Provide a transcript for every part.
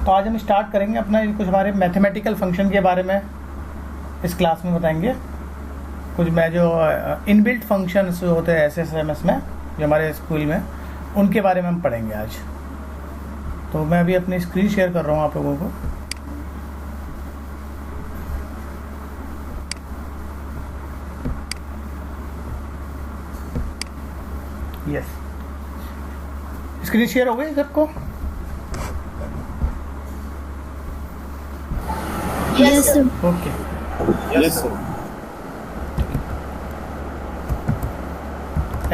तो आज हम स्टार्ट करेंगे अपना कुछ हमारे मैथमेटिकल फंक्शन के बारे में इस क्लास में बताएंगे। कुछ मैं जो इनबिल्ट फंक्शंस होते हैं SSMS में जो हमारे स्कूल में, उनके बारे में हम पढ़ेंगे आज। तो मैं अभी अपनी स्क्रीन शेयर कर रहा हूँ आप लोगों को। यस, स्क्रीन शेयर हो गई सबको? Yes sir. Okay, yes sir.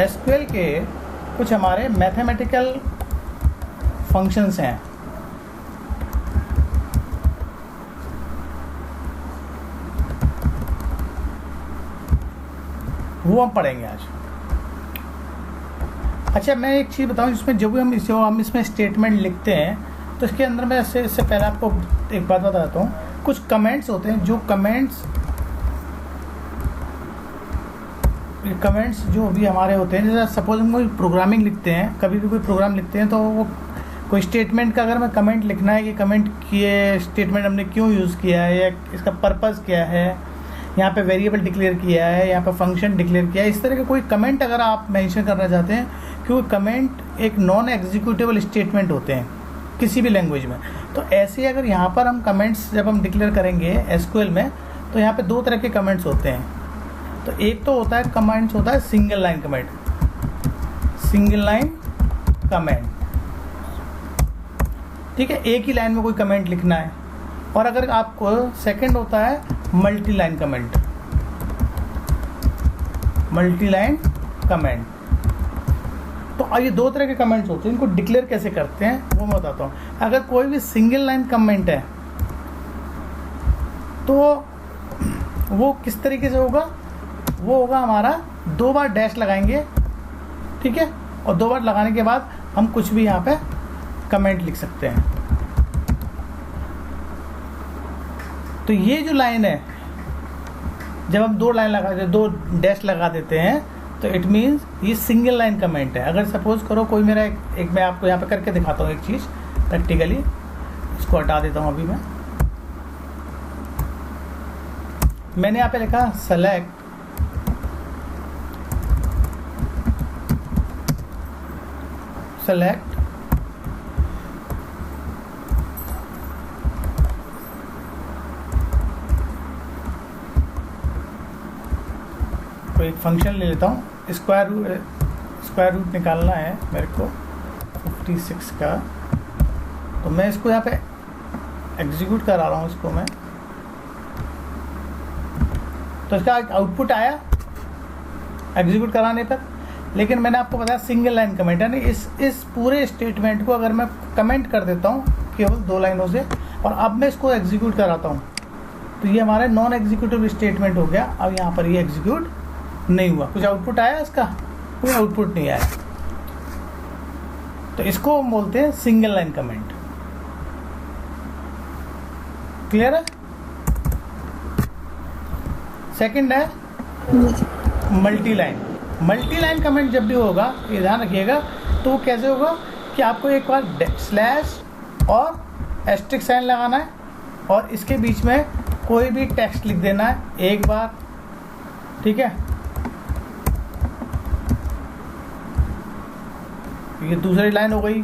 SQL के कुछ हमारे मैथमेटिकल फंक्शंस हैं। वो हम पढ़ेंगे आज। अच्छा, मैं एक चीज़ बताऊं, जिसमें जब भी हम इसमें स्टेटमेंट लिखते हैं तो इसके अंदर मैं इससे पहले आपको एक बात बताता हूँ। कुछ कमेंट्स होते हैं, जो कमेंट्स जो भी हमारे होते हैं, जैसे सपोज हम कोई प्रोग्रामिंग लिखते हैं, कभी भी कोई प्रोग्राम लिखते हैं तो वो कोई स्टेटमेंट का अगर मैं कमेंट लिखना है कि कमेंट किए स्टेटमेंट हमने क्यों यूज़ किया है या इसका पर्पस क्या है, यहाँ पे वेरिएबल डिक्लेयर किया है, यहाँ पे फंक्शन डिक्लेयर किया है, इस तरह के कोई कमेंट अगर आप मेंशन करना चाहते हैं, क्योंकि कमेंट एक नॉन एग्जीक्यूटेबल स्टेटमेंट होते हैं किसी भी लैंग्वेज में। तो ऐसे अगर यहाँ पर हम कमेंट्स जब हम डिक्लेयर करेंगे SQL में, तो यहाँ पे दो तरह के कमेंट्स होते हैं। तो एक तो होता है कमेंट्स होता है single line comment, single line comment, ठीक है, एक ही लाइन में कोई कमेंट लिखना है। और अगर आपको सेकंड होता है multi line comment, multi line comment. तो ये दो तरह के कमेंट्स होते हैं, इनको डिक्लेयर कैसे करते हैं वो मैं बताता हूँ। अगर कोई भी सिंगल लाइन कमेंट है तो वो किस तरीके से होगा, वो होगा हमारा दो बार डैश लगाएंगे, ठीक है, और दो बार लगाने के बाद हम कुछ भी यहाँ पे कमेंट लिख सकते हैं। तो ये जो लाइन है, जब हम दो डैश लगा देते हैं तो इट मीन्स ये सिंगल लाइन कमेंट है। अगर सपोज करो कोई मेरा एक मैं आपको यहाँ पे करके दिखाता हूँ एक चीज़ प्रैक्टिकली। इसको हटा देता हूँ अभी मैंने यहाँ पे लिखा सेलेक्ट तो एक फंक्शन ले लेता हूँ, स्क्वायर रूट निकालना है मेरे को 56 का। तो मैं इसको यहाँ पे एग्जीक्यूट करा रहा हूँ इसको मैं। तो इसका आउटपुट आया एग्जीक्यूट कराने पर, लेकिन मैंने आपको बताया सिंगल लाइन कमेंट है ना। इस पूरे स्टेटमेंट को अगर मैं कमेंट कर देता हूँ केवल दो लाइनों से, और अब मैं इसको एग्जीक्यूट कराता हूँ, तो ये हमारे नॉन एग्जीक्यूटिव स्टेटमेंट हो गया। अब यहाँ पर ये एग्जीक्यूट नहीं हुआ, कुछ आउटपुट आया इसका? कोई आउटपुट नहीं आया। तो इसको हम बोलते हैं सिंगल लाइन कमेंट। क्लियर है? सेकंड है मल्टी लाइन कमेंट। जब भी होगा ये ध्यान रखिएगा, तो वो कैसे होगा कि आपको एक बार स्लैश और एस्ट्रिक साइन लगाना है और इसके बीच में कोई भी टेक्स्ट लिख देना है एक बार, ठीक है। ये दूसरी लाइन हो गई,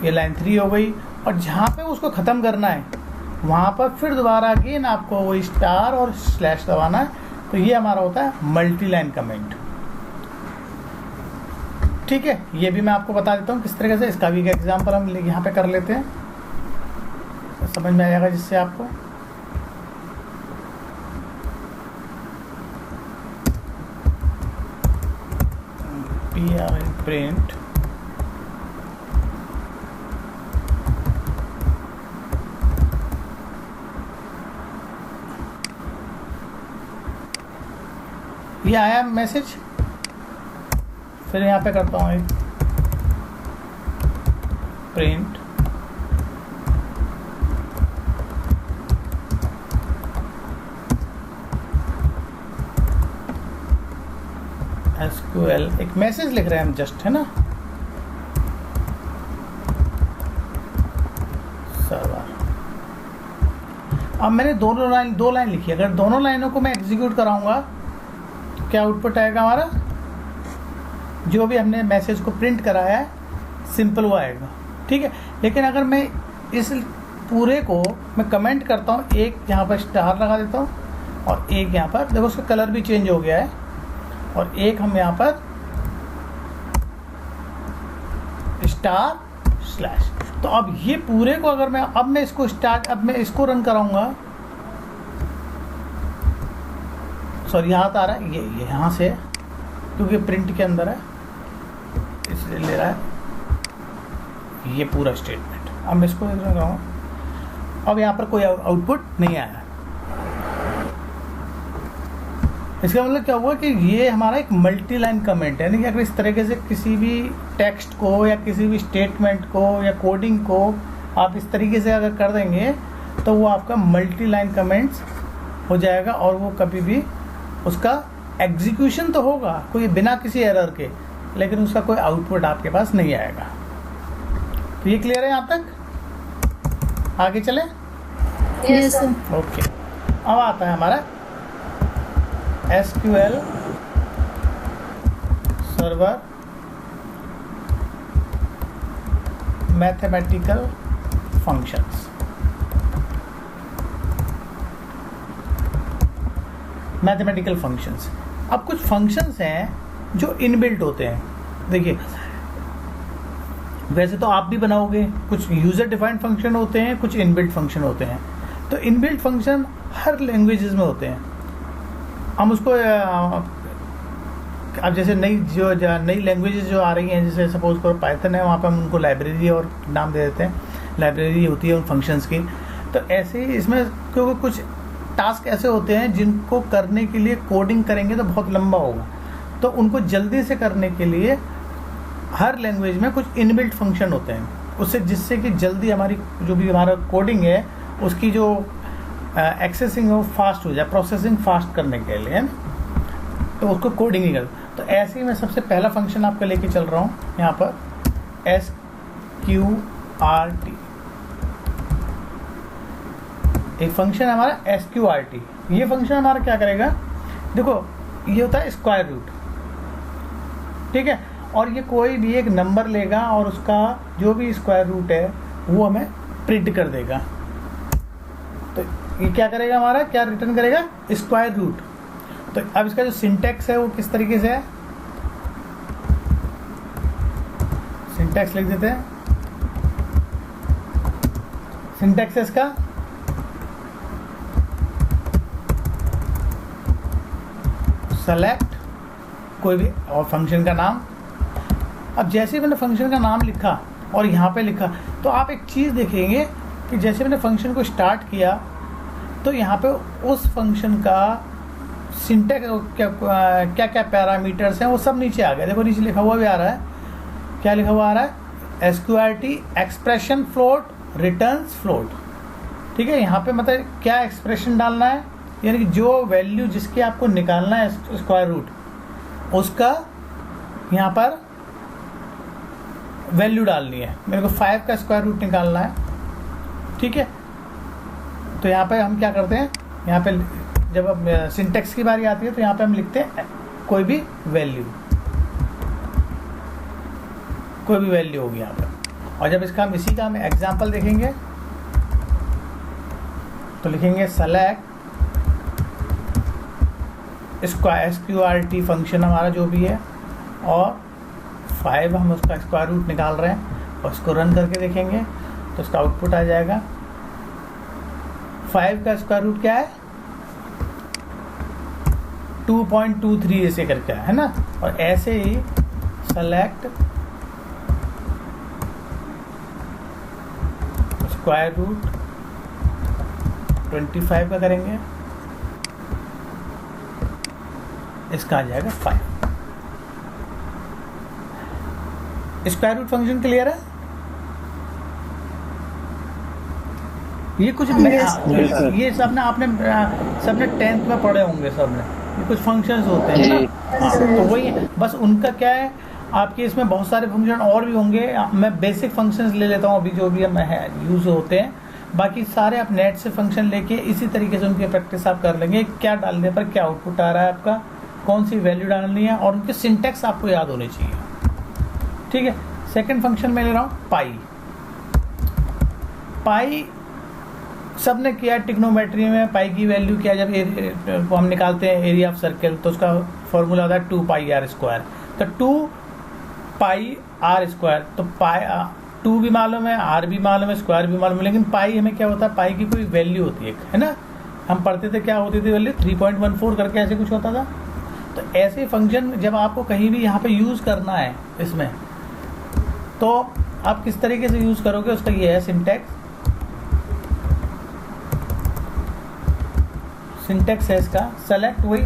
ये लाइन 3 हो गई, और जहाँ पे उसको ख़त्म करना है वहाँ पर फिर दोबारा अगेन आपको वही स्टार और स्लैश दबाना है। तो ये हमारा होता है मल्टी लाइन कमेंट, ठीक है। ये भी मैं आपको बता देता हूँ किस तरीके से। इसका भी एक एग्जाम्पल हम यहाँ पे कर लेते हैं, समझ में आ जाएगा जिससे आपको। प्रिंट ये आया मैसेज, फिर यहाँ पे करता हूँ एक प्रिंट SQL, एक मैसेज लिख रहे हैं हम जस्ट, है ना। अब मैंने दो लाइन लिखी, अगर दोनों लाइनों को मैं एग्जीक्यूट कराऊंगा क्या आउटपुट आएगा हमारा, जो भी हमने मैसेज को प्रिंट कराया है सिंपल वो आएगा, ठीक है। लेकिन अगर मैं इस पूरे को मैं कमेंट करता हूँ, एक यहाँ पर स्टार लगा देता हूँ और एक यहाँ पर, देखो उसका कलर भी चेंज हो गया है, और एक हम यहाँ पर स्टार स्लैश, तो अब ये पूरे को अगर मैं अब मैं इसको रन कराऊंगा, सॉरी यहाँ तो आ रहा है, ये यहाँ से क्योंकि प्रिंट के अंदर है इसलिए ले रहा है ये पूरा स्टेटमेंट। अब मैं इसको रन कराऊंगा, अब यहाँ पर कोई आउटपुट नहीं आया। इसका मतलब क्या हुआ कि ये हमारा एक मल्टी लाइन कमेंट है, यानी कि अगर इस तरीके से किसी भी टेक्स्ट को या किसी भी स्टेटमेंट को या कोडिंग को आप इस तरीके से अगर कर देंगे तो वो आपका मल्टी लाइन कमेंट्स हो जाएगा, और वो कभी भी उसका एग्जीक्यूशन तो होगा कोई बिना किसी एरर के, लेकिन उसका कोई आउटपुट आपके पास नहीं आएगा। तो ये क्लियर है यहाँ तक? आगे चले? Yes sir. ओके, अब आता है हमारा SQL server mathematical functions. Mathematical functions, अब कुछ फंक्शंस हैं जो इनबिल्ट होते हैं। देखिए वैसे तो आप भी बनाओगे, कुछ यूज़र डिफाइंड फंक्शन होते हैं, कुछ इनबिल्ट फंक्शन होते हैं। तो इनबिल्ट फंक्शन हर लैंग्वेजेस में होते हैं। हम उसको अब जैसे नई लैंग्वेजेस जो आ रही हैं, जैसे सपोज करो पाइथन है, वहाँ पे हम उनको लाइब्रेरी और नाम दे देते हैं, लाइब्रेरी होती है उन फंक्शंस की। तो ऐसे ही इसमें क्योंकि कुछ टास्क ऐसे होते हैं जिनको करने के लिए कोडिंग करेंगे तो बहुत लंबा होगा, तो उनको जल्दी से करने के लिए हर लैंग्वेज में कुछ इनबिल्ट फंक्शन होते हैं, उससे जिससे कि जल्दी हमारी जो भी हमारा कोडिंग है उसकी जो एक्सेसिंग हो फास्ट हो जाए, प्रोसेसिंग फास्ट करने के लिए, है ना, तो उसको कोडिंग ही कर। तो ऐसे ही मैं सबसे पहला फंक्शन आपका लेके चल रहा हूँ यहाँ पर SQRT। एक फंक्शन है हमारा SQRT। ये फंक्शन हमारा क्या करेगा, देखो ये होता है स्क्वायर रूट, ठीक है, और ये कोई भी एक नंबर लेगा और उसका जो भी स्क्वायर रूट है वो हमें प्रिंट कर देगा। तो ये क्या करेगा, हमारा क्या रिटर्न करेगा, स्क्वायर रूट। तो अब इसका जो सिंटैक्स है वो किस तरीके से है, सिंटैक्स लिख देते हैं। सिंटैक्स है इसका सेलेक्ट कोई भी और फंक्शन का नाम। अब जैसे ही मैंने फंक्शन का नाम लिखा और यहाँ पे लिखा, तो आप एक चीज़ देखेंगे कि जैसे मैंने फंक्शन को स्टार्ट किया तो यहाँ पे उस फंक्शन का सिंटैक्स क्या क्या पैरामीटर्स हैं वो सब नीचे आ गया। देखो नीचे लिखा हुआ भी आ रहा है, क्या लिखा हुआ आ रहा है, SQRT expression float returns float, ठीक है। यहाँ पे मतलब क्या एक्सप्रेशन डालना है, यानी कि जो वैल्यू जिसकी आपको निकालना है स्क्वायर रूट, उसका यहाँ पर वैल्यू डालनी है। मेरे को 5 का स्क्वायर रूट निकालना है, ठीक है। तो यहाँ पे हम क्या करते हैं, यहाँ पे जब अब सिंटैक्स की बारी आती है तो यहाँ पे हम लिखते हैं कोई भी वैल्यू होगी यहाँ पर। और जब इसका हम इसी का हम एग्जाम्पल देखेंगे तो लिखेंगे सेलेक्ट SQRT फंक्शन हमारा जो भी है, और 5 हम उसका स्क्वायर रूट निकाल रहे हैं, और इसको रन करके देखेंगे तो उसका आउटपुट आ जाएगा। 5 का स्क्वायर रूट क्या है, 2.23 ऐसे करके है ना। और ऐसे ही सेलेक्ट स्क्वायर रूट 25 का करेंगे, इसका आ जाएगा 5। स्क्वायर रूट फंक्शन क्लियर है? ये कुछ ये सबने आपने सबने 10th में पढ़े होंगे सबने, ये कुछ फंक्शंस होते हैं ना। हाँ, तो वही बस उनका क्या है, आपके इसमें बहुत सारे फंक्शन और भी होंगे। मैं बेसिक फंक्शंस ले लेता हूँ अभी जो भी है यूज़ होते हैं। बाकी सारे आप नेट से फंक्शन लेके इसी तरीके से उनकी प्रैक्टिस आप कर लेंगे, क्या डालने पर क्या आउटपुट आ रहा है आपका, कौन सी वैल्यू डालनी है, और उनकी सिंटेक्स आपको याद होनी चाहिए। ठीक है। सेकंड फंक्शन में ले रहा हूँ पाई। पाई सबने किया ट्रिग्नोमेट्री में, पाई की वैल्यू क्या, जब हम निकालते हैं एरिया ऑफ सर्कल तो उसका फॉर्मूला होता है 2 पाई आर स्क्वायर। तो 2 पाई आर स्क्वायर, तो पाई 2 भी मालूम है, आर भी मालूम है, स्क्वायर भी मालूम है, लेकिन पाई हमें क्या होता है, पाई की कोई वैल्यू होती है ना। हम पढ़ते थे क्या होती थी वैल्यू, 3.14 करके ऐसे कुछ होता था। तो ऐसे फंक्शन जब आपको कहीं भी यहाँ पे यूज़ करना है इसमें, तो आप किस तरीके से यूज़ करोगे, उसका ये है सिंटैक्स। सिंटैक्स है इसका सेलेक्ट, वही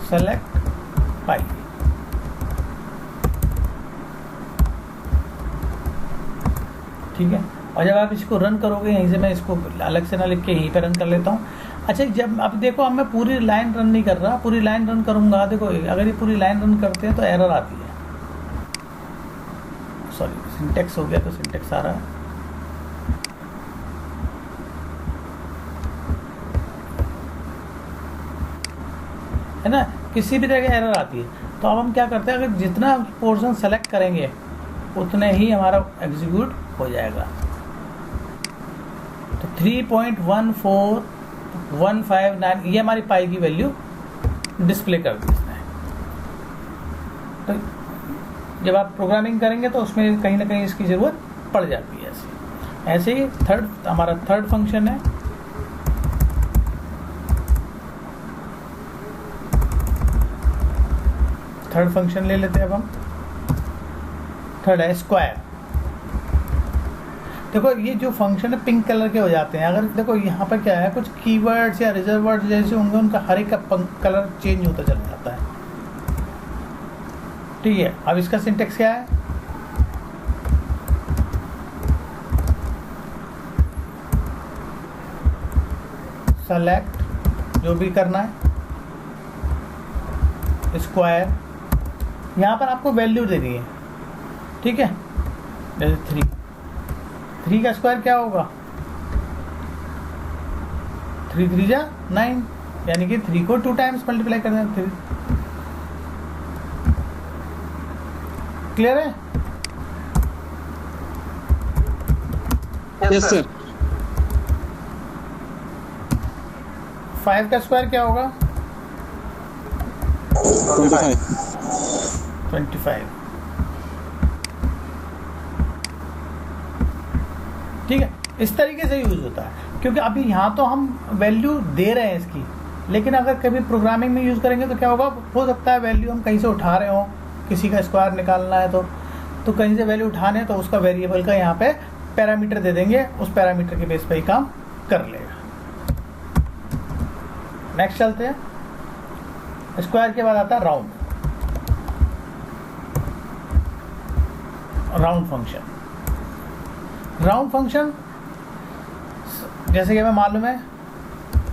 सेलेक्ट पाई। ठीक है। और जब आप इसको रन करोगे, यहीं से मैं इसको अलग से ना लिख के यहीं पे रन कर लेता हूँ। अच्छा, जब अब देखो, अब मैं पूरी लाइन रन नहीं कर रहा, पूरी लाइन रन करूँगा, देखो अगर ये पूरी लाइन रन करते हैं तो एरर आती है। सॉरी, सिंटैक्स हो गया तो सिंटैक्स आ रहा है। है ना, किसी भी तरह की एरर आती है। तो अब हम क्या करते हैं, अगर जितना पोर्शन सेलेक्ट करेंगे उतने ही हमारा एग्जीक्यूट हो जाएगा। तो 3.14159 ये हमारी पाई की वैल्यू डिस्प्ले कर दी इसने। तो जब आप प्रोग्रामिंग करेंगे तो उसमें कहीं ना कहीं इसकी ज़रूरत पड़ जाती है। ऐसे ही हमारा थर्ड फंक्शन है, थर्ड फंक्शन ले लेते हैं अब हम। थर्ड है स्क्वायर। देखो ये जो फंक्शन है पिंक कलर के हो जाते हैं। अगर देखो यहाँ पर क्या है, कुछ कीवर्ड्स या रिजर्व वर्ड्स जैसे होंगे, उनका हर एक का कलर चेंज होता चल जाता है। ठीक है। अब इसका सिंटेक्स क्या है, सेलेक्ट जो भी करना है स्क्वायर, यहाँ पर आपको वैल्यू देनी है। ठीक है। जैसे 3 का स्क्वायर क्या होगा, 3 3 जा 9, यानी कि 3 को 2 टाइम्स मल्टीप्लाई करना है 3। क्लियर है? Yes sir. 5 का स्क्वायर क्या होगा, 25। ठीक है। इस तरीके से यूज होता है, क्योंकि अभी यहाँ तो हम वैल्यू दे रहे हैं इसकी, लेकिन अगर कभी प्रोग्रामिंग में यूज़ करेंगे तो क्या होगा, हो सकता है वैल्यू हम कहीं से उठा रहे हो, किसी का स्क्वायर निकालना है तो कहीं से वैल्यू उठाने, तो उसका वेरिएबल का यहाँ पे पैरामीटर दे देंगे, उस पैरामीटर के बेस पे ही काम कर लेगा। नेक्स्ट चलते हैं। स्क्वायर के बाद आता है राउंड। राउंड फंक्शन जैसे कि हमें मालूम है,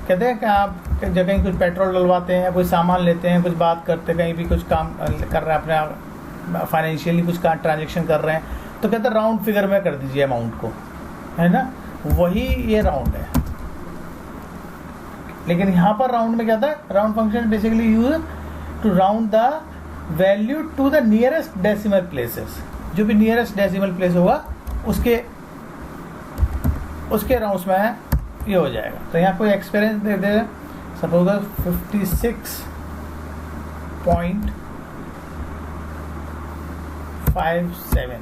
कहते हैं कि आप जब कहीं कुछ पेट्रोल डलवाते हैं, कोई सामान लेते हैं, कुछ बात करते हैं, कहीं भी कुछ काम कर रहे हैं, अपने फाइनेंशियली कुछ का ट्रांजेक्शन कर रहे हैं, तो कहते हैं राउंड फिगर में कर दीजिए अमाउंट को, है ना। वही ये राउंड है। लेकिन यहाँ पर राउंड में क्या था, round function basically use to round the value to the nearest decimal places. जो भी नियरेस्ट डेसिमल प्लेस होगा उसके राउंड्स में ये हो जाएगा। तो यहाँ कोई एक्सपीरियंस दे दे, सपोज 56.57,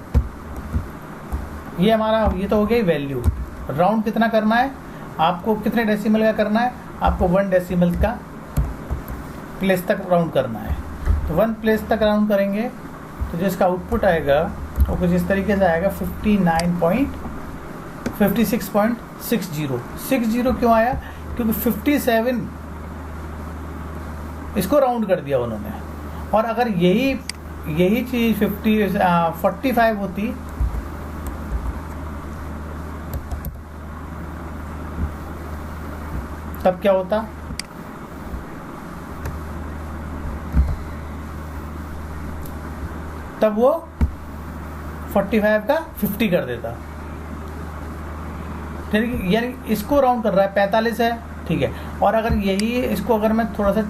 ये हमारा, ये तो हो गई वैल्यू। राउंड कितना करना है आपको, कितने डेसिमल का करना है आपको, 1 डेसिमल का प्लेस तक राउंड करना है। तो 1 प्लेस तक राउंड करेंगे तो जो इसका आउटपुट आएगा वो कुछ इस तरीके से आएगा, 56.60 क्यों आया, क्योंकि 57 इसको राउंड कर दिया उन्होंने। और अगर यही चीज 45 होती तब क्या होता, तब वो 45 का 50 कर देता। ठीक है, यानी इसको राउंड कर रहा है 45 है, ठीक है। और अगर यही इसको अगर मैं थोड़ा सा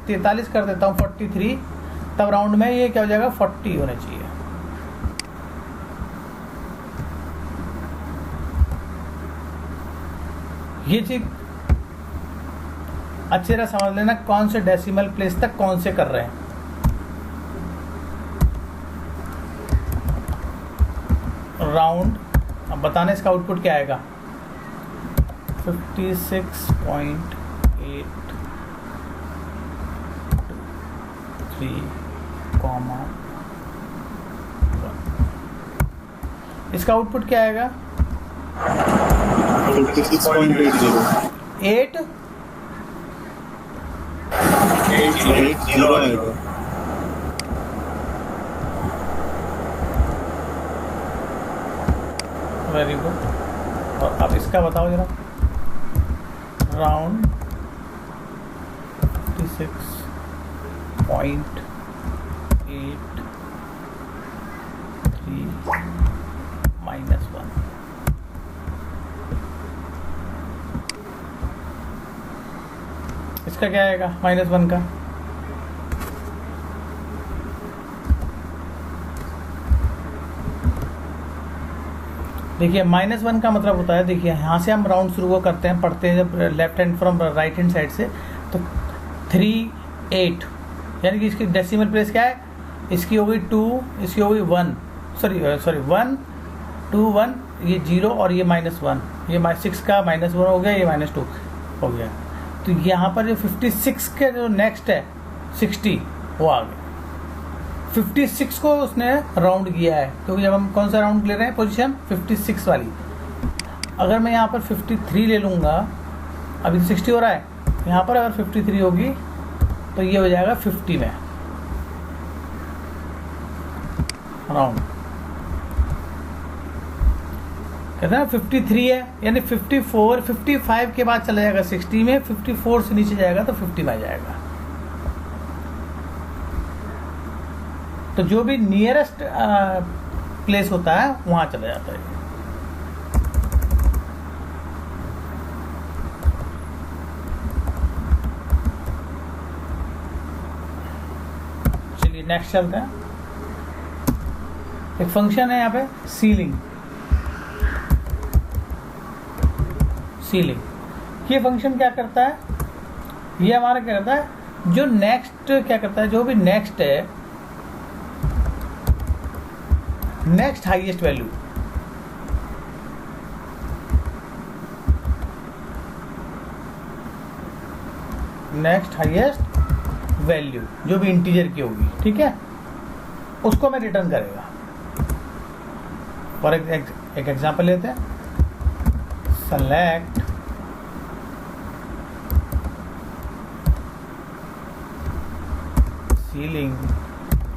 43 कर देता हूँ 43, तब राउंड में ये क्या हो जाएगा 40 होना चाहिए। ये चीज अच्छी तरह समझ लेना, कौन से डेसिमल प्लेस तक कौन से कर रहे हैं। राउंड, अब बताना इसका आउटपुट क्या आएगा, 56.83, इसका आउटपुट क्या आएगा 56.80 आएगा। Very good. और अब इसका बताओ जरा, राउंड 56.83 -1, इसका क्या आएगा -1 का, देखिए -1 का मतलब होता है, देखिए यहाँ से हम राउंड शुरू करते हैं, पढ़ते हैं जब left hand from right hand side से, तो 3 8, यानी कि इसकी डेसिमल प्लेस क्या है, इसकी हो गई 2, इसकी हो गई 1, सॉरी 1 2 1, ये 0 और ये -1, ये 6 का -1 हो गया, ये -2 हो गया। तो यहाँ पर जो 56 के जो नेक्स्ट है 60 वो आ गया। 56 को उसने राउंड किया है, क्योंकि जब हम कौन सा राउंड ले रहे हैं पोजीशन 56 वाली। अगर मैं यहाँ पर 53 ले लूँगा, अभी 60 हो रहा है, यहाँ पर अगर 53 होगी तो ये हो जाएगा 50 में राउंड, कहते हैं 53 है, यानी 54 55 के बाद चला जाएगा 60 में, 54 से नीचे जाएगा तो 50 में आ जाएगा। तो जो भी नियरेस्ट प्लेस होता है वहां चला जाता है। चलिए नेक्स्ट चलते हैं। एक फंक्शन है यहाँ पे सीलिंग, ये फंक्शन क्या करता है, ये हमारा क्या करता है, जो नेक्स्ट क्या करता है, जो भी नेक्स्ट है, next highest value, next highest value जो भी इंटीजर की होगी, ठीक है, उसको मैं रिटर्न करेगा। और एक एग्जांपल लेते हैं, सेलेक्ट सीलिंग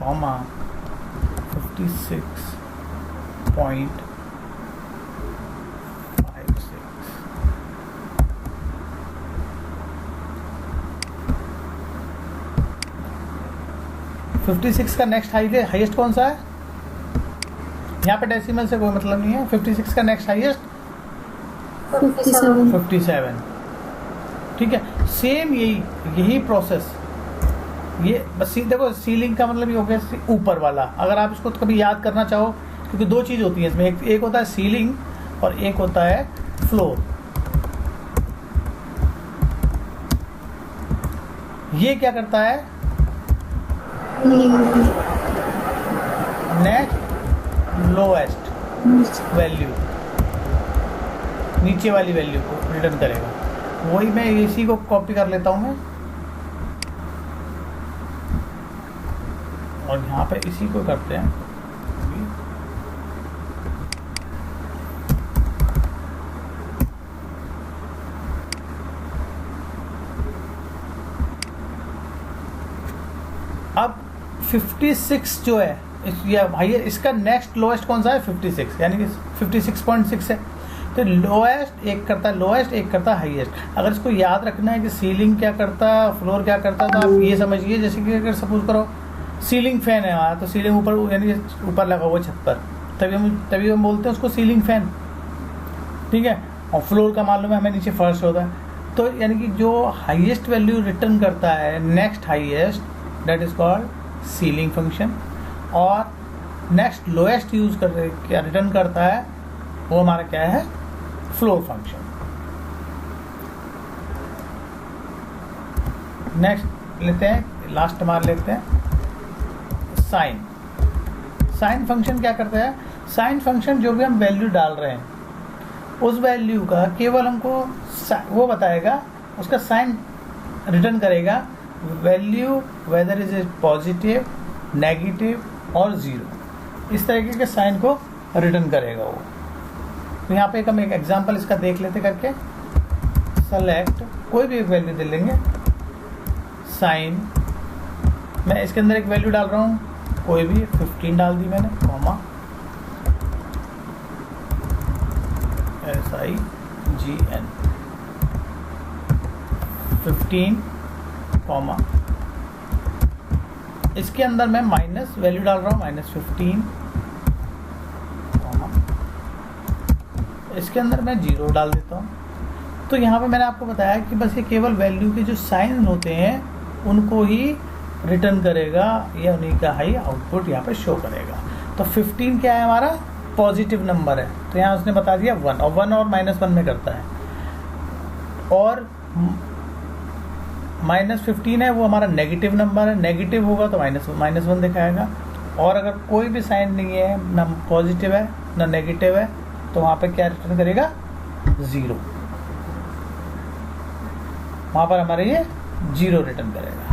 56.56, का नेक्स्ट हाईएस्ट कौन सा है, यहाँ पे डेसिमल से कोई मतलब नहीं है। 56 का नेक्स्ट हाईएस्ट 57, ठीक है। सेम यही प्रोसेस, ये बस देखो सीलिंग का मतलब ये हो गया ऊपर वाला। अगर आप इसको कभी याद करना चाहो, क्योंकि दो चीज़ होती है इसमें, एक होता है सीलिंग और एक होता है फ्लोर। ये क्या करता है, नेक्स्ट लोएस्ट वैल्यू, नीचे वाली वैल्यू को रिटर्न करेगा। वही मैं इसी को कॉपी कर लेता हूँ मैं, और यहाँ पे इसी को करते हैं। अब 56 जो है भाई, इसका नेक्स्ट लोएस्ट कौन सा है 56, यानी कि 56.6 है। तो लोएस्ट एक करता है लोएस्ट, एक करता है हाईएस्ट। अगर इसको याद रखना है कि सीलिंग क्या करता है, फ्लोर क्या करता है, तो आप ये समझिए जैसे कि अगर सपोज करो सीलिंग फैन है हमारा, तो सीलिंग ऊपर यानी ऊपर लगा हुआ छत पर, तभी हम बोलते हैं उसको सीलिंग फैन, ठीक है। और फ्लोर का मालूम है हमें नीचे फर्स्ट होता है। तो यानी कि जो हाईएस्ट वैल्यू रिटर्न करता है next highest, that is called ceiling function, और नेक्स्ट लोएस्ट यूज कर क्या रिटर्न करता है वो हमारा क्या है, फ्लोर फंक्शन। नेक्स्ट लेते हैं, लास्ट मार लेते हैं साइन। साइन फंक्शन क्या करता है, साइन फंक्शन जो भी हम वैल्यू डाल रहे हैं उस वैल्यू का केवल हमको वो बताएगा, उसका साइन रिटर्न करेगा, value whether is positive, negative और ज़ीरो, इस तरीके के साइन को रिटर्न करेगा वो। तो यहाँ पे हम एक एग्जांपल इसका देख लेते करके। सेलेक्ट कोई भी एक वैल्यू दे लेंगे, साइन मैं इसके अंदर एक वैल्यू डाल रहा हूँ, कोई भी 15 डाल दी मैंने, कॉमा SIGN 15 कॉमा, इसके अंदर मैं माइनस वैल्यू डाल रहा हूँ, -15 कॉमा, इसके अंदर मैं 0 डाल देता हूँ। तो यहाँ पे मैंने आपको बताया कि बस ये केवल वैल्यू के जो साइन होते हैं उनको ही रिटर्न करेगा या उन्हीं का ही आउटपुट यहाँ पे शो करेगा। तो 15 क्या है हमारा, पॉजिटिव नंबर है, तो यहाँ उसने बता दिया 1, और 1 और -1 में करता है, और -15 है वो हमारा नेगेटिव नंबर है, नेगेटिव होगा तो -1 दिखाएगा, और अगर कोई भी साइन नहीं है, ना पॉजिटिव है ना नेगेटिव है, तो वहाँ पे क्या रिटर्न करेगा, 0, वहाँ पर हमारे ये 0 रिटर्न करेगा।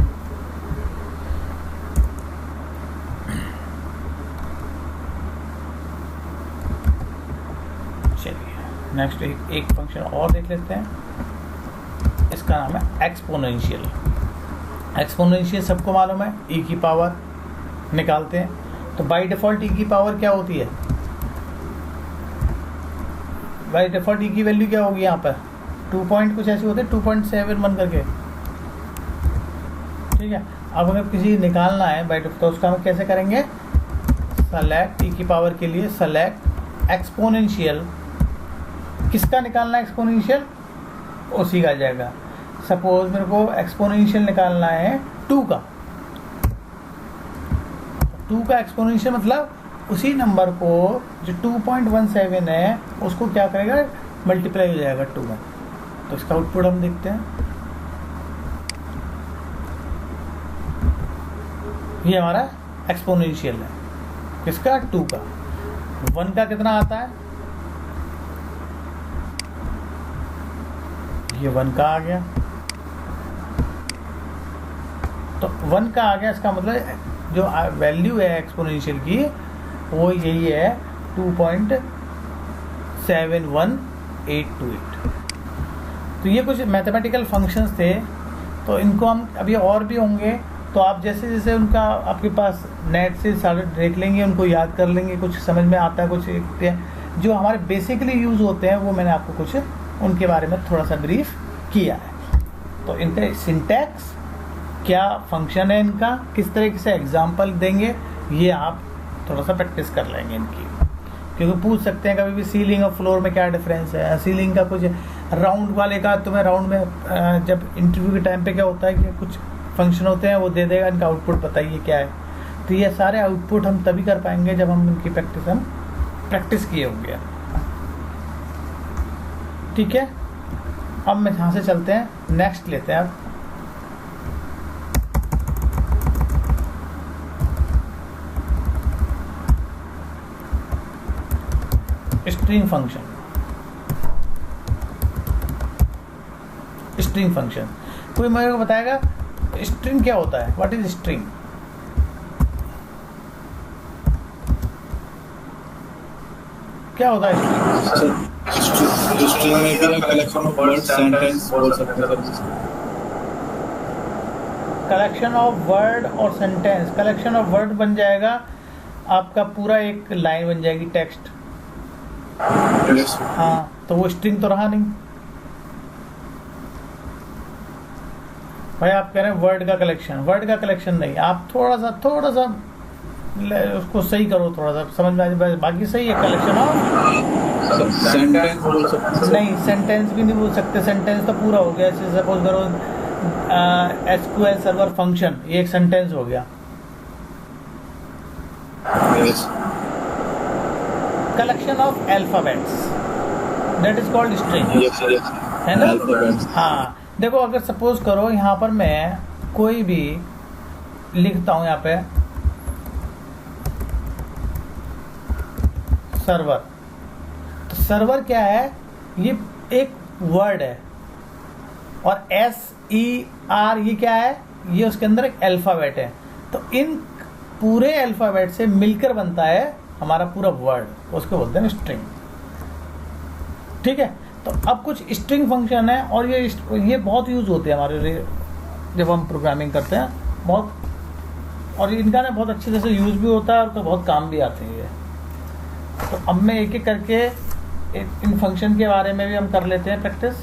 नेक्स्ट एक फंक्शन और देख लेते हैं, इसका नाम है एक्सपोनेंशियल। एक्सपोनेंशियल सबको मालूम है, e की पावर निकालते हैं, तो बाय डिफ़ॉल्ट e की पावर क्या होती है, बाय डिफ़ॉल्ट e की वैल्यू क्या होगी यहाँ पर 2 पॉइंट कुछ ऐसे होते हैं, 2.71 करके, ठीक है। अब हमें किसी निकालना है बाय डिफ़ॉल्ट, तो उसका हम कैसे करेंगे, सेलेक्ट e की पावर के लिए सेलेक्ट एक्सपोनेंशियल, किसका निकालना है एक्सपोनेंशियल, उसी का आ जाएगा। सपोज मेरे को एक्सपोनेंशियल निकालना है 2 का, 2 का एक्सपोनेंशियल मतलब उसी नंबर को जो 2.17 है उसको क्या करेगा, मल्टीप्लाई हो जाएगा 2 में। तो इसका आउटपुट हम देखते हैं, ये हमारा एक्सपोनेंशियल है, किसका, 2 का। 1 का कितना आता है, ये 1 का आ गया, तो 1 का आ गया, इसका मतलब जो वैल्यू है एक्सपोनेंशियल की वो यही है 2.71828। तो ये कुछ मैथमेटिकल फंक्शंस थे, तो इनको हम अभी और भी होंगे, तो आप जैसे जैसे उनका आपके पास नेट से सारे देख लेंगे, उनको याद कर लेंगे, कुछ समझ में आता है, कुछ सीखते हैं। जो हमारे बेसिकली यूज़ होते हैं वो मैंने आपको कुछ उनके बारे में थोड़ा सा ब्रीफ किया है। तो इनका सिंटैक्स क्या, फंक्शन है इनका, किस तरीके से एग्जाम्पल देंगे, ये आप थोड़ा सा प्रैक्टिस कर लेंगे इनकी, क्योंकि पूछ सकते हैं कभी भी सीलिंग और फ्लोर में क्या डिफरेंस है। सीलिंग का कुछ राउंड वाले का तुम्हें राउंड में जब इंटरव्यू के टाइम पे क्या होता है कि कुछ फंक्शन होते हैं वो दे देगा, इनका आउटपुट बताइए क्या है। तो ये सारे आउटपुट हम तभी कर पाएंगे जब हम इनकी प्रैक्टिस किए होंगे, ठीक है। अब मैं यहाँ से चलते हैं, नेक्स्ट लेते हैं। अब स्ट्रिंग फंक्शन, स्ट्रिंग फंक्शन कोई मेरे को बताएगा स्ट्रिंग क्या होता है, व्हाट इज स्ट्रिंग, क्या होता है स्ट्रिंग? स्ट्रिंग में भी कलेक्शन ऑफ वर्ड सेंटेंस बोल सकते हैं। कलेक्शन ऑफ वर्ड और सेंटेंस, कलेक्शन ऑफ वर्ड बन जाएगा आपका पूरा एक लाइन बन जाएगी, टेक्स्ट। हाँ, तो वो स्ट्रिंग तो रहा नहीं भाई। आप कह रहे हैं वर्ड का कलेक्शन, वर्ड का कलेक्शन नहीं, आप थोड़ा सा उसको सही करो, थोड़ा सा समझ में आ जाए, बाकी सही है। कलेक्शन ऑफ सेंटेंस बोल सकते नहीं, सेंटेंस भी नहीं बोल सकते, सेंटेंस तो पूरा हो गया। जैसे सपोज करो SQL सर्वर फंक्शन, ये एक सेंटेंस हो गया। Yes collection of alphabets, that is called string, yes yes है ना? Alphabets. हाँ, देखो अगर सपोज करो यहाँ पर मैं कोई भी लिखता हूँ यहाँ पे सर्वर, तो सर्वर क्या है? ये एक वर्ड है, और SER ये क्या है? ये उसके अंदर एक अल्फाबेट है। तो इन पूरे अल्फाबेट से मिलकर बनता है हमारा पूरा वर्ड, उसको बोलते हैं स्ट्रिंग। ठीक है, तो अब कुछ स्ट्रिंग फंक्शन है, और ये बहुत यूज होते हैं हमारे लिए जब हम प्रोग्रामिंग करते हैं, बहुत, और इनका ना बहुत अच्छी तरह से यूज भी होता है और तो बहुत काम भी आते हैं ये। तो अब मैं एक एक करके इन फंक्शन के बारे में भी हम कर लेते हैं प्रैक्टिस,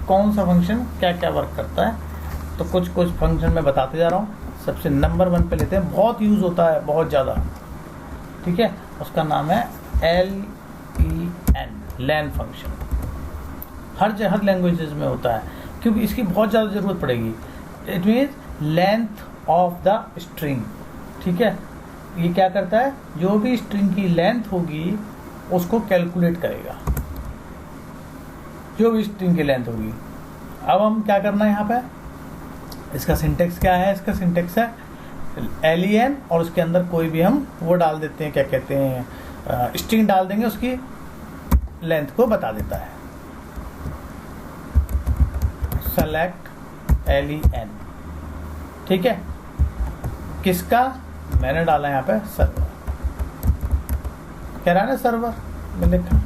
कौन सा फंक्शन क्या क्या वर्क करता है। तो कुछ फंक्शन मैं बताते जा रहा हूँ। सबसे नंबर 1 पे लेते हैं, बहुत यूज होता है, बहुत ज़्यादा। ठीक है, उसका नाम है LEN, लैन फंक्शन। हर लैंग्वेजेस में होता है, क्योंकि इसकी बहुत ज़्यादा ज़रूरत पड़ेगी। It means length of the string. ठीक है, ये क्या करता है? जो भी स्ट्रिंग की लेंथ होगी उसको कैलकुलेट करेगा, जो भी स्ट्रिंग की लेंथ होगी। अब हम क्या करना है यहाँ पे, इसका सिंटेक्स क्या है? इसका सिंटेक्स है LEN, और उसके अंदर कोई भी हम वो डाल देते हैं, क्या कहते हैं, स्ट्रिंग डाल देंगे, उसकी लेंथ को बता देता है। Select LEN। ठीक है, किसका? मैंने डाला यहाँ पे सर्वर, कह रहा है ना सर्वर में लिखा।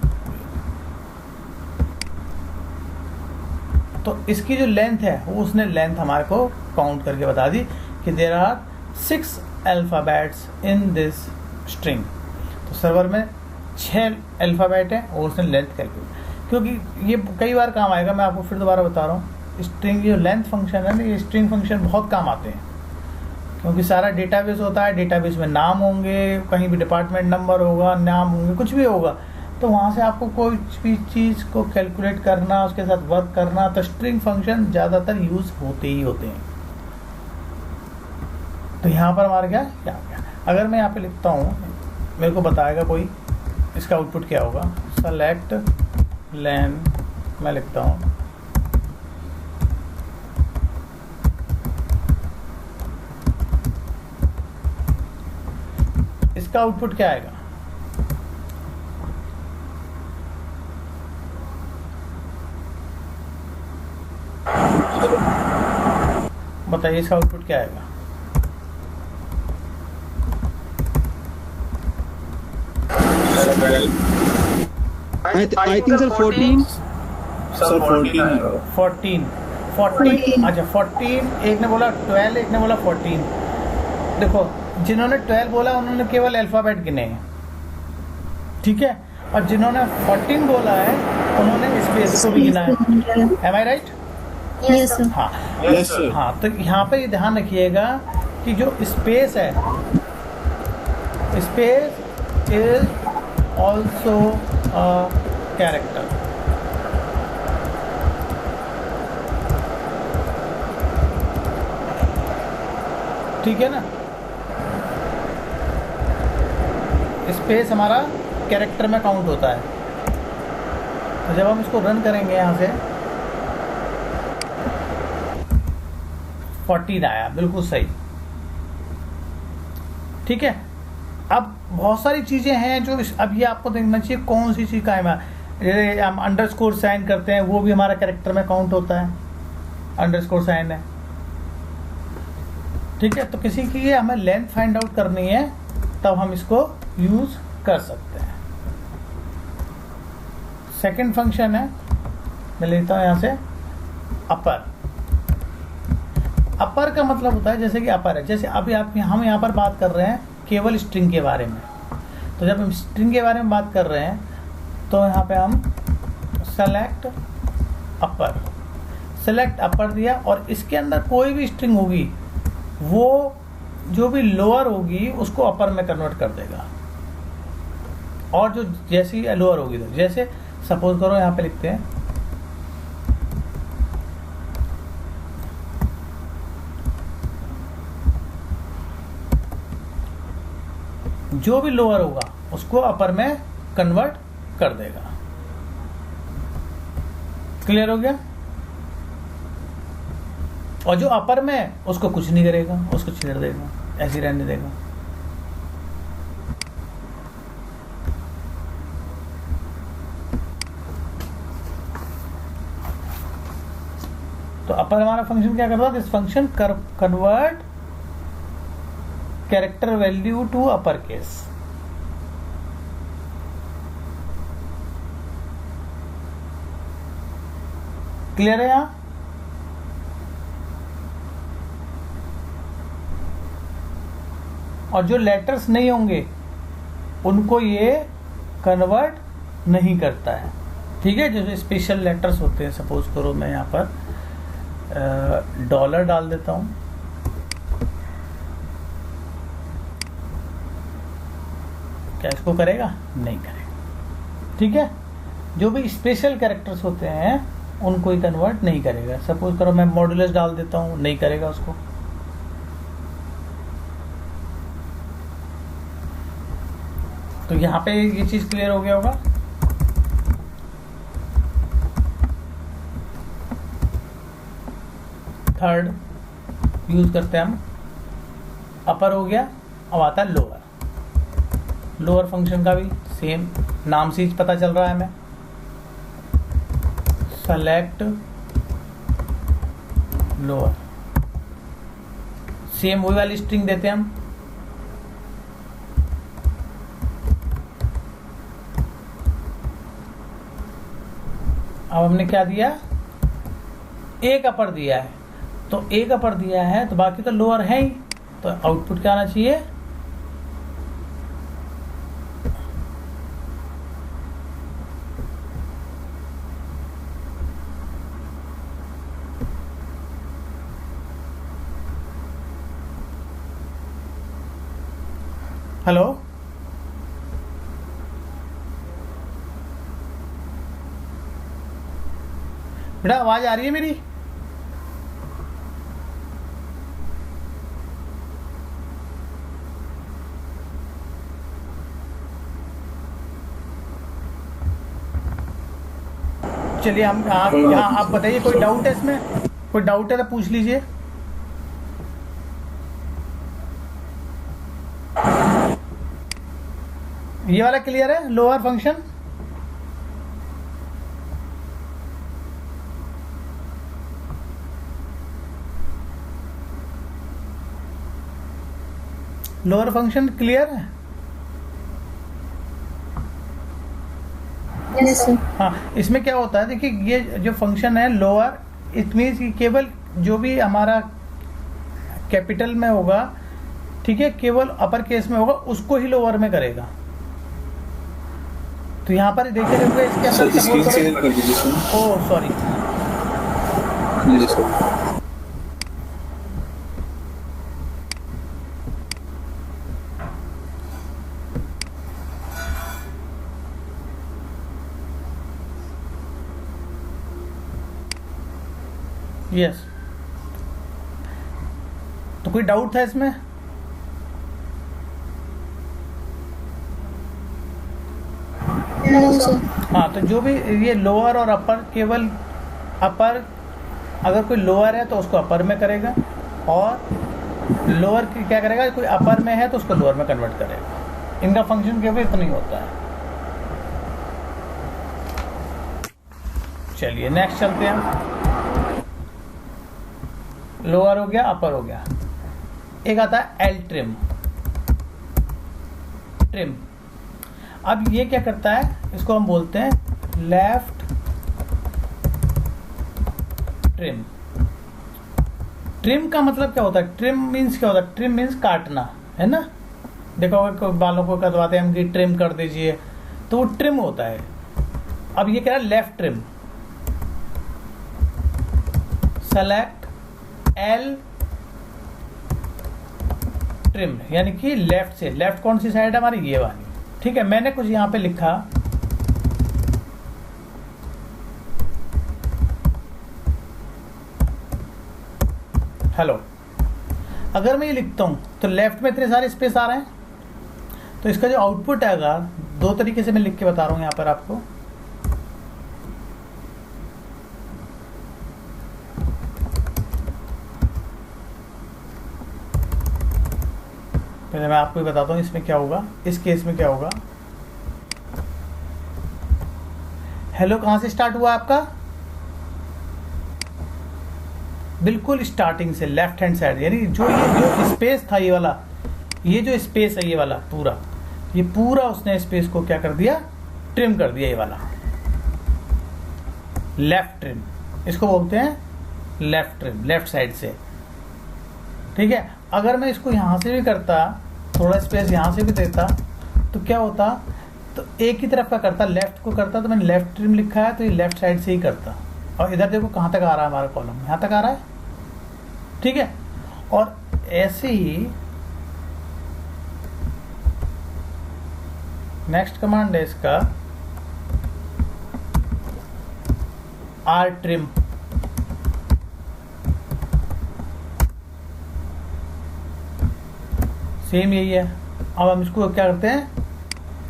तो इसकी जो लेंथ है वो उसने लेंथ हमारे को काउंट करके बता दी कि there are 6 alphabets in this string. तो सर्वर में 6 अल्फाबेट है और उसने लेंथ कैलकुलेट, क्योंकि ये कई बार काम आएगा। मैं आपको फिर दोबारा बता रहा हूँ, स्ट्रिंग जो लेंथ फंक्शन है ना, ये स्ट्रिंग फंक्शन बहुत काम आते हैं, क्योंकि सारा डेटाबेस होता है, डेटाबेस में नाम होंगे, कहीं भी डिपार्टमेंट नंबर होगा, नाम होंगे, कुछ भी होगा, तो वहाँ से आपको कोई भी चीज़ को कैलकुलेट करना, उसके साथ वर्क करना, तो स्ट्रिंग फंक्शन ज़्यादातर यूज़ होते ही होते हैं। तो यहाँ पर हमारा क्या हो गया? अगर मैं यहाँ पे लिखता हूँ, मेरे को बताएगा कोई इसका आउटपुट क्या होगा। सेलेक्ट लेन, मैं लिखता हूँ इसका आउटपुट क्या आएगा? बताइए, इसका आउटपुट क्या आएगा? I think sir 14. सर 14 है। 14। अच्छा 14, एक ने बोला 12, एक ने बोला 14। देखो, जिन्होंने 12 बोला उन्होंने केवल अल्फाबेट गिने हैं, ठीक है, और जिन्होंने 14 बोला है उन्होंने स्पेस को भी गिना है। एम आई राइट? Yes sir. हाँ यस सर। हाँ, तो यहाँ पे ये ध्यान रखिएगा कि जो स्पेस है, space is also a character. ठीक है ना, स्पेस हमारा कैरेक्टर में काउंट होता है। तो जब हम इसको रन करेंगे यहाँ से 14 आया, बिल्कुल सही। ठीक है, अब बहुत सारी चीज़ें हैं जो अब ये आपको देखना चाहिए कौन सी चीज़ कायम है। जैसे हम अंडरस्कोर साइन करते हैं, वो भी हमारा कैरेक्टर में काउंट होता है, अंडरस्कोर साइन है। ठीक है, तो किसी की हमें लेंथ फाइंड आउट करनी है तब हम इसको यूज कर सकते हैं। सेकंड फंक्शन है, मैं लेता हूं यहां से अपर। अपर का मतलब होता है, जैसे कि अपर है, जैसे अभी हम यहाँ पर बात कर रहे हैं केवल स्ट्रिंग के बारे में। तो जब हम स्ट्रिंग के बारे में बात कर रहे हैं तो यहाँ पे हम सेलेक्ट अपर दिया, और इसके अंदर कोई भी स्ट्रिंग होगी वो जो भी लोअर होगी उसको अपर में कन्वर्ट कर देगा, और जो जैसी लोअर होगी, तो जैसे सपोज करो यहाँ पे लिखते हैं जो भी लोअर होगा उसको अपर में कन्वर्ट कर देगा। क्लियर हो गया? और जो अपर में उसको कुछ नहीं करेगा, उसको छेड़ देगा, ऐसे ही रहने देगा। तो अपर हमारा फंक्शन क्या कर रहा है? This function convert character value to upper case. Clear है यहां? और जो लेटर्स नहीं होंगे उनको ये कन्वर्ट नहीं करता है। ठीक है, जो स्पेशल लेटर्स होते हैं, सपोज करो मैं यहाँ पर डॉलर डाल देता हूं, क्या इसको करेगा? नहीं करेगा। ठीक है, जो भी स्पेशल कैरेक्टर्स होते हैं उनको ही कन्वर्ट नहीं करेगा। सपोज करो मैं मॉडुलस डाल देता हूं, नहीं करेगा उसको। तो यहां पे ये चीज क्लियर हो गया होगा। थर्ड यूज करते हैं हम, अपर हो गया, अब आता है लोअर। लोअर फंक्शन का भी सेम, नाम से ही पता चल रहा है हमें। सेलेक्ट लोअर, सेम वही वाली स्ट्रिंग देते हैं हम। अब हमने क्या दिया? एक अपर दिया है, तो एक अपर दिया है तो बाकी तो लोअर है ही, तो आउटपुट क्या आना चाहिए? हेलो, बेटा आवाज आ रही है मेरी? चलिए हम यहाँ आप बताइए, कोई डाउट है इसमें? कोई डाउट है तो पूछ लीजिए। ये वाला क्लियर है, lower function? Lower function clear है? Yes sir. हाँ, इसमें क्या होता है, देखिए ये जो फंक्शन है लोअर, इट मीन्स कि केवल जो भी हमारा कैपिटल में होगा, ठीक है, केवल अपर केस में होगा, उसको ही लोअर में करेगा। तो यहाँ पर देखिए इसके अंदर स्क्रीन शेयर कर दीजिए सर। ओह सॉरी, जी सर। यस। तो कोई डाउट था इसमें? No sir. हाँ, तो जो भी ये लोअर और अपर, केवल अपर, अगर कोई लोअर है तो उसको अपर में करेगा, और लोअर क्या करेगा, कोई अपर में है तो उसको लोअर में कन्वर्ट करेगा। इनका फंक्शन केवल इतना ही होता है। चलिए नेक्स्ट चलते हैं। लोअर हो गया, अपर हो गया, एक आता है एल ट्रिम। ट्रिम, अब ये क्या करता है, इसको हम बोलते हैं लेफ्ट ट्रिम। ट्रिम का मतलब क्या होता है? ट्रिम मीन्स क्या होता है? ट्रिम मीन्स काटना, है ना? देखो बालों को कटवाते हैं हम कि ट्रिम कर दीजिए, तो वो ट्रिम होता है। अब ये क्या है? Left trim. Select L trim यानी कि लेफ्ट से, लेफ्ट कौन सी साइड है हमारी, ये वाली, ठीक है। मैंने कुछ यहाँ पे लिखा, हेलो, अगर मैं ये लिखता हूँ तो लेफ्ट में इतने सारे स्पेस आ रहे हैं, तो इसका जो आउटपुट आएगा, दो तरीके से मैं लिख के बता रहा हूँ यहाँ पर आपको। पहले मैं आपको ही बताता हूँ इसमें क्या होगा, इस केस में क्या होगा। हेलो कहाँ से स्टार्ट हुआ आपका, बिल्कुल स्टार्टिंग से लेफ्ट हैंड साइड, यानी जो ये जो स्पेस था ये वाला, ये जो स्पेस है ये वाला पूरा, ये पूरा उसने स्पेस को क्या कर दिया, ट्रिम कर दिया, ये वाला लेफ्ट ट्रिम, इसको बोलते हैं लेफ्ट ट्रिम, लेफ्ट साइड से, ठीक है। अगर मैं इसको यहाँ से भी करता, थोड़ा स्पेस यहाँ से भी देता, तो क्या होता, तो एक ही तरफ का करता, लेफ्ट को करता, तो मैंने लेफ्ट ट्रिम लिखा है तो ये लेफ्ट साइड से ही करता। और इधर देखो कहाँ तक आ रहा है हमारा कॉलम, यहाँ तक आ रहा है, ठीक है। और ऐसे ही नेक्स्ट कमांड है इसका आर ट्रिम, सेम यही है। अब हम इसको क्या करते हैं,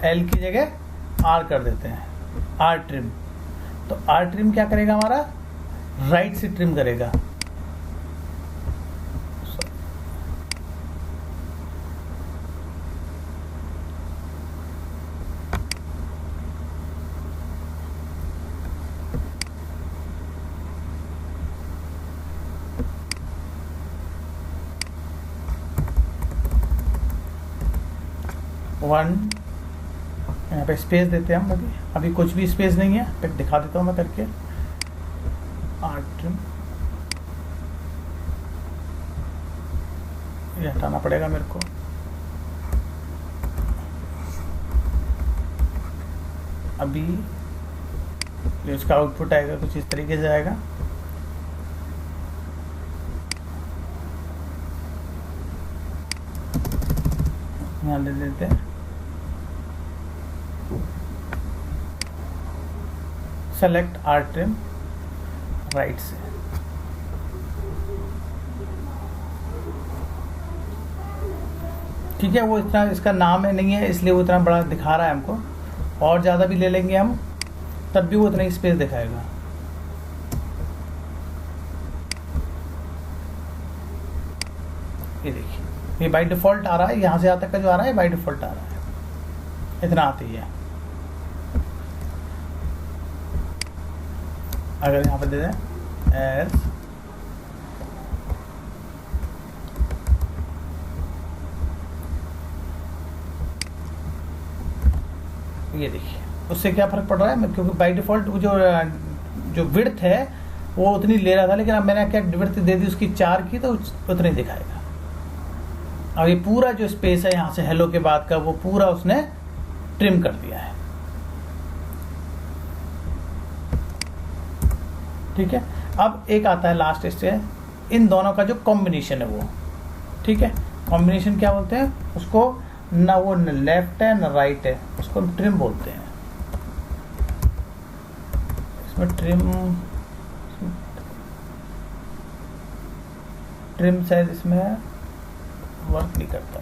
एल की जगह आर कर देते हैं, आर ट्रिम। तो आर ट्रिम क्या करेगा हमारा, राइट से ट्रिम करेगा, वन, यहाँ पे स्पेस देते हैं हम, अभी कुछ भी स्पेस नहीं है, फिर दिखा देता हूँ मैं करके। आर्ट ये हटाना पड़ेगा मेरे को, अभी इसका आउटपुट आएगा कुछ इस तरीके से आएगा। यहाँ ले लेते हैं सेलेक्ट आर ट्रिम राइट से, ठीक है। वो इतना इसका नाम है नहीं है, इसलिए वो इतना बड़ा दिखा रहा है हमको, और ज़्यादा भी ले लेंगे हम तब भी वो उतना ही स्पेस दिखाएगा। ये देखिए, ये बाय डिफ़ॉल्ट आ रहा है, यहाँ से यहाँ तक का जो आ रहा है बाय डिफ़ॉल्ट आ रहा है, इतना आती है। अगर यहाँ पे दे दें एस, ये देखिए उससे क्या फ़र्क पड़ रहा है, क्योंकि बाय डिफ़ॉल्ट जो विड्थ है वो उतनी ले रहा था, लेकिन अब मैंने क्या विड्थ दे दी उसकी 4 की, तो उतनी दिखाएगा। अब ये पूरा जो स्पेस है यहाँ से हेलो के बाद का, वो पूरा उसने ट्रिम कर दिया है, ठीक है। अब एक आता है लास्ट स्टेज, इन दोनों का जो कॉम्बिनेशन है वो, ठीक है। कॉम्बिनेशन क्या बोलते हैं उसको, ना वो न लेफ्ट है न राइट है, उसको हम ट्रिम बोलते हैं। इसमें ट्रिम शायद इसमें वर्क नहीं करता,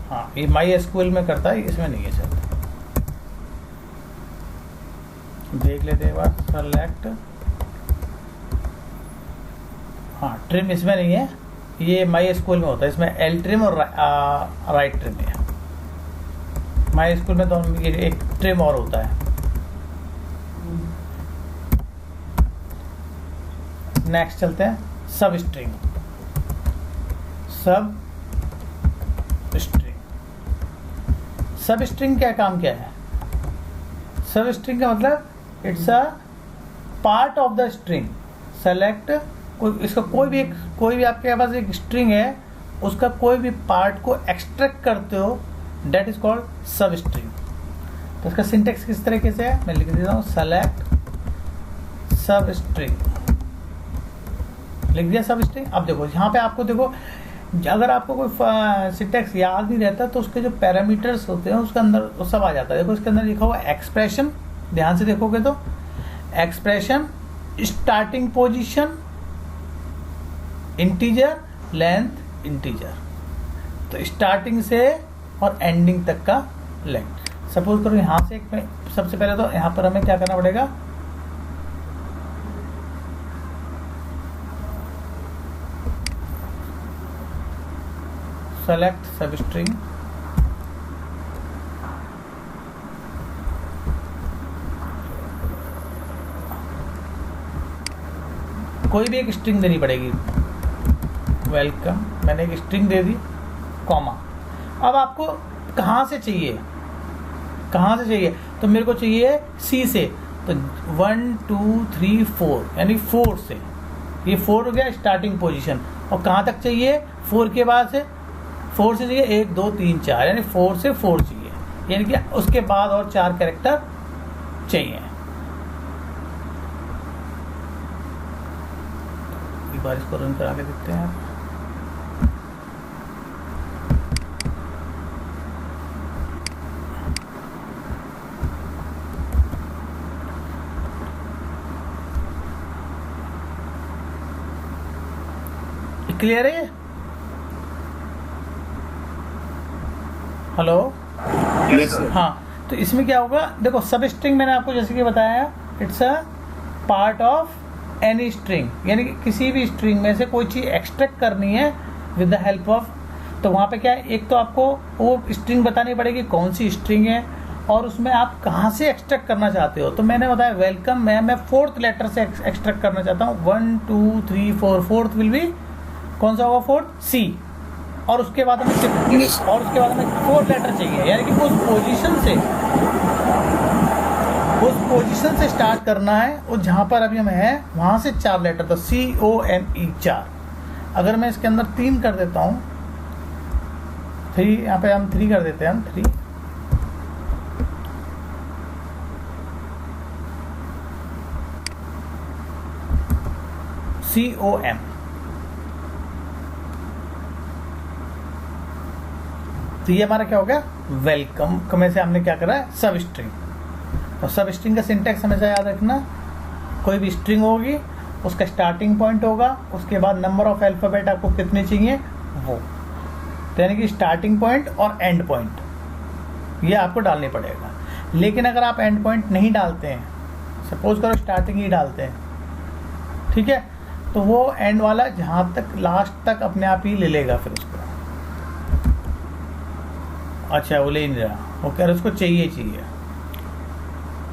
हाँ ये माई एसक्यूएल में करता है, इसमें नहीं है शायद। देख लेते हैं एक बार, सेलेक्ट, हाँ ट्रिम इसमें नहीं है, ये माई एसक्यूएल में होता है, इसमें एल ट्रिम और राइट ट्रिम है। माई एसक्यूएल में तो ये एक ट्रिम और होता है। नेक्स्ट चलते हैं सब स्ट्रिंग, सब स्ट्रिंग क्या काम क्या है, सब स्ट्रिंग का मतलब it's a part of the string. Select, इसका कोई भी आपके पास एक स्ट्रिंग है, उसका कोई भी पार्ट को एक्सट्रैक्ट करते हो, that is called substring. तो इसका सिंटेक्स किस तरीके से है, मैं लिख देता हूँ, सेलेक्ट सब स्ट्रिंग, लिख दिया सब स्ट्रिंग। अब देखो यहाँ पे आपको देखो अगर आपको कोई सिंटैक्स याद नहीं रहता तो उसके जो पैरामीटर्स होते हैं उसके अंदर वो सब आ जाता है। देखो इसके अंदर लिखा हुआ एक्सप्रेशन, ध्यान से देखोगे तो expression, starting position integer, length integer, तो स्टार्टिंग से और एंडिंग तक का लेंथ। सपोज करो यहाँ से सबसे पहले तो यहाँ पर हमें क्या करना पड़ेगा, सेलेक्ट सब स्ट्रिंग, कोई भी एक स्ट्रिंग देनी पड़ेगी। वेलकम, मैंने एक स्ट्रिंग दे दी, कॉमा। अब आपको कहाँ से चाहिए, कहाँ से चाहिए, तो मेरे को चाहिए सी से, तो 1 2 3 4 यानी 4 से, ये 4 हो गया स्टार्टिंग पोजीशन। और कहाँ तक चाहिए, 4 के बाद से, 4 से चाहिए 1 2 3 4, यानी 4 से 4 चाहिए, यानी कि उसके बाद और 4 कैरेक्टर चाहिए। एक बार इसको रन करा के देखते हैं आप। क्लियर है? हेलो, हाँ, तो इसमें क्या होगा, देखो सब स्ट्रिंग मैंने आपको जैसे कि बताया, it's a part of any string, यानी कि किसी भी स्ट्रिंग में से कोई चीज़ एक्सट्रैक्ट करनी है विद द हेल्प ऑफ, तो वहाँ पे क्या है, एक तो आपको वो स्ट्रिंग बतानी पड़ेगी कौन सी स्ट्रिंग है और उसमें आप कहाँ से एक्सट्रैक्ट करना चाहते हो। तो मैंने बताया वेलकम में मैं 4th लेटर से एक्सट्रैक्ट करना चाहता हूँ, 1 2 3 4, 4th विल बी कौन सा होगा, 4th सी, और उसके बाद हमें 4 लेटर चाहिए, यानी कि उस पोजीशन से स्टार्ट करना है, और जहाँ पर अभी हम हैं वहाँ से 4 लेटर, तो COME 4। अगर मैं इसके अंदर 3 कर देता हूँ, 3, यहाँ पे हम 3 कर देते हैं, हम 3, COM, तो ये हमारा क्या हो गया, वेलकम में से हमने क्या करा है, सब स्ट्रिंग। और सब स्ट्रिंग का सिंटैक्स हमेशा याद रखना, कोई भी स्ट्रिंग होगी उसका स्टार्टिंग पॉइंट होगा, उसके बाद नंबर ऑफ अल्फाबेट आपको कितने चाहिए वो, तो यानी कि स्टार्टिंग पॉइंट और एंड पॉइंट ये आपको डालने पड़ेगा। लेकिन अगर आप एंड पॉइंट नहीं डालते हैं, सपोज करो स्टार्टिंग ही डालते हैं, ठीक है, तो वो एंड वाला जहाँ तक लास्ट तक अपने आप ही ले लेगा फिर उसको। अच्छा, वो ले नहीं रहा, वो कह रहे उसको चाहिए।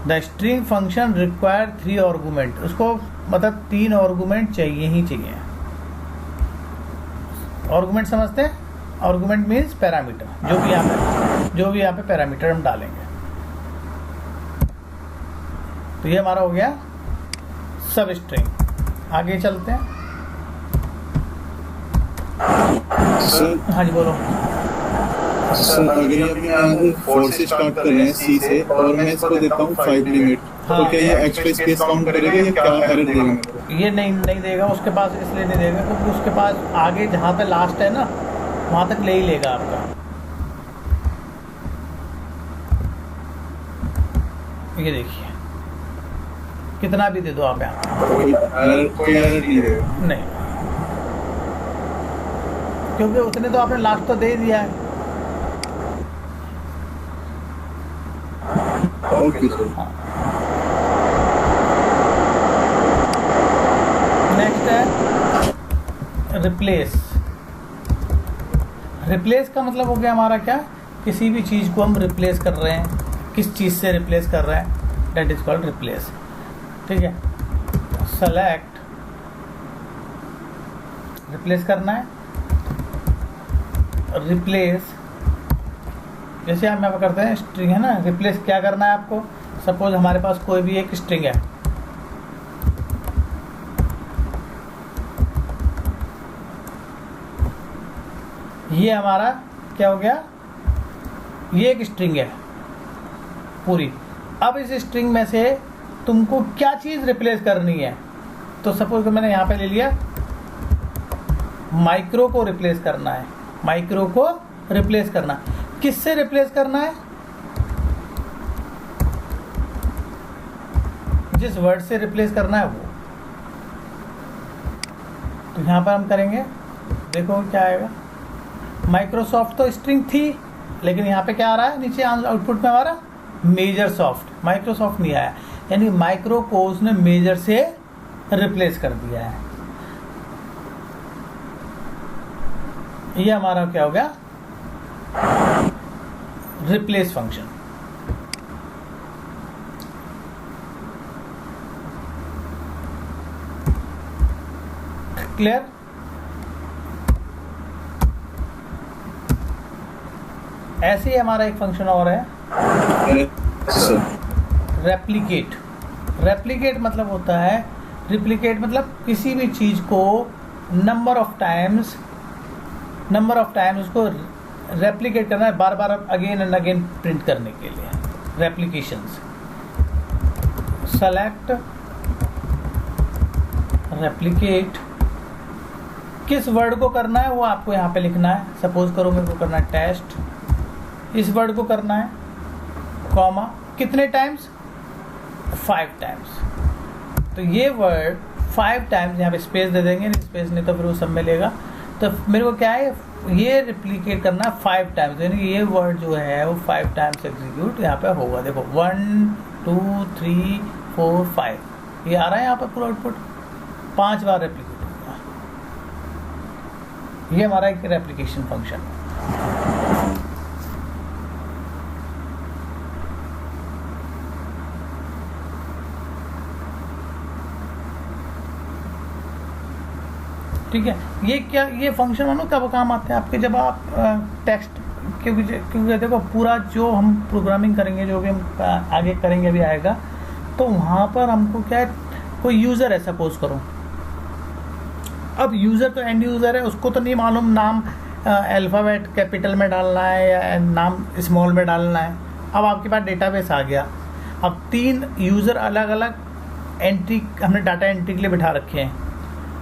The string function require 3 argument, उसको मतलब 3 आर्गुमेंट चाहिए ही चाहिए। आर्गुमेंट समझते हैं, आर्गुमेंट मीन्स पैरामीटर, जो भी यहाँ पे पैरामीटर हम डालेंगे। तो ये हमारा हो गया सब स्ट्रिंग। आगे चलते हैं। हाँ जी बोलो। सर अगर ये अपने 4 से स्टार्ट कर रहे हैं, सी से, और मैं इसको देता हूँ 5 लिमिट, तो क्या ये एक्स्ट्रा स्पेस काउंट करेगा या क्या एरर देगा मेरे को? ये नहीं देगा उसके पास, इसलिए नहीं देगा क्योंकि उसके पास आगे जहाँ पे लास्ट है ना वहाँ तक ले ही लेगा आपका। ये देखिए कितना भी दे दो आप यहाँ, कोई एरर नहीं देगा? नहीं, क्योंकि उसने तो आपने लास्ट तो दे दिया है। Okay sir. नेक्स्ट है रिप्लेस। रिप्लेस का मतलब हो गया हमारा क्या, किसी भी चीज़ को हम रिप्लेस कर रहे हैं, किस चीज़ से रिप्लेस कर रहे हैं, दैट इज कॉल्ड रिप्लेस। ठीक है, सेलेक्ट, रिप्लेस करना है, रिप्लेस जैसे हम यहाँ करते हैं स्ट्रिंग है ना, रिप्लेस क्या करना है आपको, सपोज हमारे पास कोई भी एक स्ट्रिंग है, ये हमारा क्या हो गया, ये एक स्ट्रिंग है पूरी। अब इस स्ट्रिंग में से तुमको क्या चीज़ रिप्लेस करनी है, तो सपोज मैंने यहाँ पे ले लिया माइक्रो को रिप्लेस करना है, माइक्रो को रिप्लेस करना। किससे रिप्लेस करना है? जिस वर्ड से रिप्लेस करना है वो। तो यहाँ पर हम करेंगे, देखो क्या आएगा। माइक्रोसॉफ्ट तो स्ट्रिंग थी, लेकिन यहाँ पे क्या आ रहा है नीचे आउटपुट में हमारा मेजर सॉफ्ट, माइक्रोसॉफ्ट नहीं आया, यानी माइक्रो को उसने मेजर से रिप्लेस कर दिया है। ये हमारा क्या हो गया? Replace function. क्लियर? ऐसे ही हमारा एक फंक्शन और है रेप्लिकेट। रेप्लिकेट मतलब होता है, रिप्लिकेट मतलब किसी भी चीज को नंबर ऑफ टाइम्स उसको रेप्लिकेट करना है, बार बार अगेन एंड अगेन प्रिंट करने के लिए। रेप्लिकेशंस। सेलेक्ट रेप्लिकेट, किस वर्ड को करना है वो आपको यहाँ पे लिखना है। सपोज करो मेरे को करना है टेस्ट, इस वर्ड को करना है, कॉमा, कितने टाइम्स? 5 टाइम्स। तो ये वर्ड 5 टाइम्स, यहाँ पे स्पेस दे देंगे, स्पेस नहीं तो फिर वो सब में लेगा। तो मेरे को क्या है, ये रिप्लिकेट करना है 5 टाइम्स, यानी ये वर्ड जो है वो 5 टाइम्स एग्जीक्यूट यहाँ पे होगा। देखो 1 2 3 4 5, ये आ रहा है यहाँ पर पूरा आउटपुट, 5 बार रेप्लिकेट होगा। ये हमारा एक रेप्लिकेशन फंक्शन है। ठीक है, ये क्या, ये फंक्शन मानो कब काम आते हैं आपके, जब आप टेक्स्ट, क्योंकि देखो पूरा जो हम प्रोग्रामिंग करेंगे, जो भी हम आगे करेंगे अभी आएगा, तो वहाँ पर हमको क्या है, कोई यूज़र है सपोज करो। अब यूज़र तो एंड यूज़र है, उसको तो नहीं मालूम नाम अल्फ़ाबेट कैपिटल में डालना है या नाम स्मॉल में डालना है। अब आपके पास डेटाबेस आ गया, अब 3 यूज़र अलग अलग एंट्री, हमने डाटा एंट्री के लिए बिठा रखे हैं।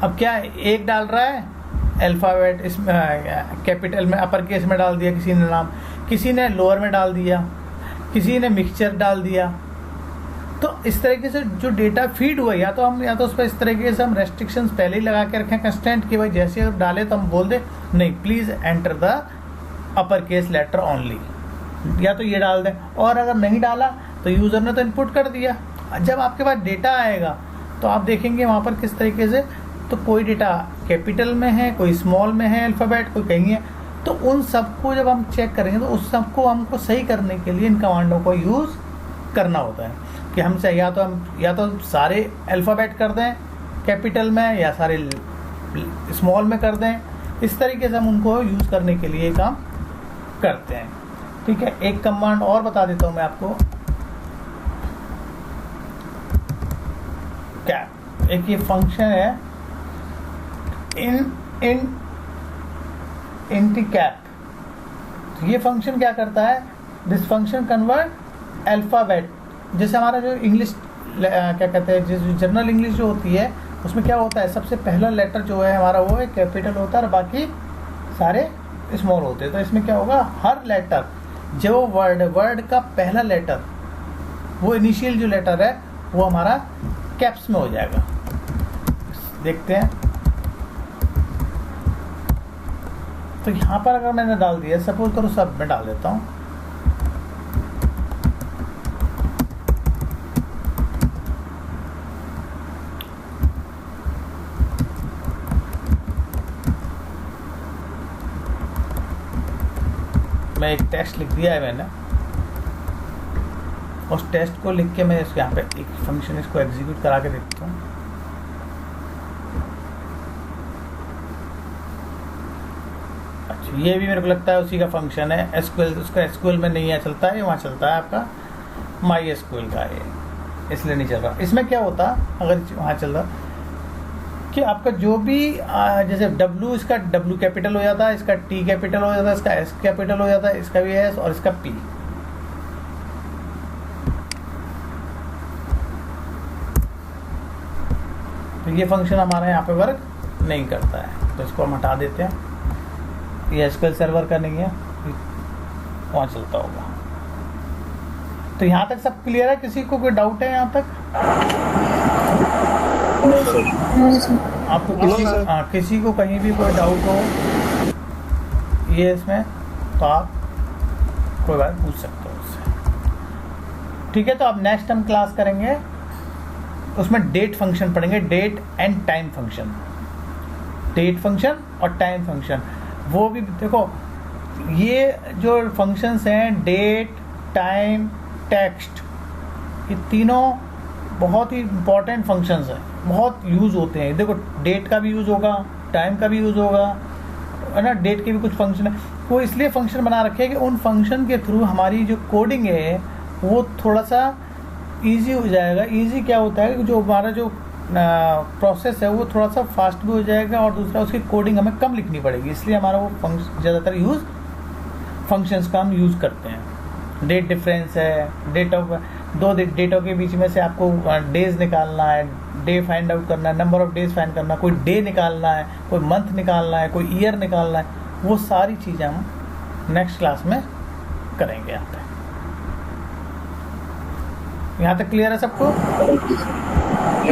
अब क्या है, एक डाल रहा है अल्फ़ाबेट इसमें कैपिटल में, अपर केस में डाल दिया किसी ने नाम, किसी ने लोअर में डाल दिया, किसी ने मिक्सचर डाल दिया। तो इस तरीके से जो डेटा फीड हुआ, या तो उस पर इस तरीके से हम रेस्ट्रिक्शंस पहले ही लगा के रखें कंस्टेंट कि भाई जैसे आप डाले तो हम बोल दे नहीं please enter the upper case letter only, या तो ये डाल दें। और अगर नहीं डाला तो यूज़र ने तो इनपुट कर दिया, जब आपके पास डेटा आएगा तो आप देखेंगे वहाँ पर किस तरीके से, तो कोई डेटा कैपिटल में है, कोई स्मॉल में है अल्फ़ाबेट, कोई कहीं है। तो उन सबको जब हम चेक करेंगे तो उस सबको हमको सही करने के लिए इन कमांडों को यूज़ करना होता है कि हमसे या तो सारे अल्फ़ाबेट कर दें कैपिटल में, या सारे स्मॉल में कर दें। इस तरीके से हम उनको यूज़ करने के लिए काम करते हैं। ठीक है, एक कमांड और बता देता हूँ मैं आपको, क्या एक ये फंक्शन है इंटीकैप। तो ये फंक्शन क्या करता है, दिस फंक्शन कन्वर्ट अल्फ़ाबेट, जैसे हमारा जो इंग्लिश क्या कहते हैं, जो जनरल इंग्लिश जो होती है उसमें क्या होता है, सबसे पहला लेटर जो है हमारा वो है कैपिटल होता है और बाकी सारे स्मॉल होते हैं। तो इसमें क्या होगा, हर लेटर जो वर्ड का पहला लेटर, वो इनिशियल जो लेटर है वो हमारा कैप्स में हो जाएगा। देखते हैं, तो यहाँ पर अगर मैंने डाल दिया, सपोज करो सब में डाल देता हूँ, मैं एक टेक्स्ट लिख दिया है मैंने, उस टेक्स्ट को लिख के मैं इसके यहाँ पे एक फंक्शन इसको एग्जीक्यूट करा के देखता हूँ। अच्छा, ये भी मेरे को लगता है उसी का फंक्शन है, एसक्यूएल, उसका एसक्यूएल में नहीं है, चलता है, वहाँ चलता है आपका माई एसक्यूएल का, ये इसलिए नहीं चल रहा। इसमें क्या होता, अगर वहाँ चल रहा कि आपका जो भी जैसे W, इसका W कैपिटल हो जाता है, इसका T कैपिटल हो जाता है, इसका S कैपिटल हो जाता है, इसका भी S और इसका P। तो ये फंक्शन हमारा यहाँ पे वर्क नहीं करता है। तो इसको हम हटा देते हैं, ये एसक्यूएल सर्वर का नहीं है, वहाँ चलता होगा। तो यहाँ तक सब क्लियर है? किसी को कोई डाउट है यहाँ तक? आपको किसी को कहीं भी कोई डाउट हो ये इसमें, तो आप कोई बात पूछ सकते हो उससे। ठीक है, तो अब नेक्स्ट हम क्लास करेंगे, उसमें डेट फंक्शन पढ़ेंगे, date and time function, date function और टाइम फंक्शन। वो भी देखो, ये जो फंक्शंस हैं, डेट, टाइम, टेक्स्ट, ये तीनों बहुत ही इंपॉर्टेंट फंक्शंस हैं, बहुत यूज़ होते हैं। देखो, डेट का भी यूज़ होगा, टाइम का भी यूज़ होगा, है ना। डेट के भी कुछ फंक्शन है, वो इसलिए फंक्शन बना रखे हैं कि उन फंक्शन के थ्रू हमारी जो कोडिंग है वो थोड़ा सा ईजी हो जाएगा। ईजी क्या होता है कि जो हमारा जो प्रोसेस है वो थोड़ा सा फास्ट भी हो जाएगा, और दूसरा उसकी कोडिंग हमें कम लिखनी पड़ेगी, इसलिए हमारा वो ज़्यादातर यूज़ फंक्शंस का हम यूज़ करते हैं। डेट डिफरेंस है, डेट ऑफ दो डेटों के बीच में से आपको डेज निकालना है, डे फाइंड आउट करना है, नंबर ऑफ डेज फाइंड करना, कोई डे निकालना है, कोई मंथ निकालना है, कोई ईयर निकालना है, वो सारी चीज़ें हम नेक्स्ट क्लास में करेंगे। यहाँ तक क्लियर है सबको?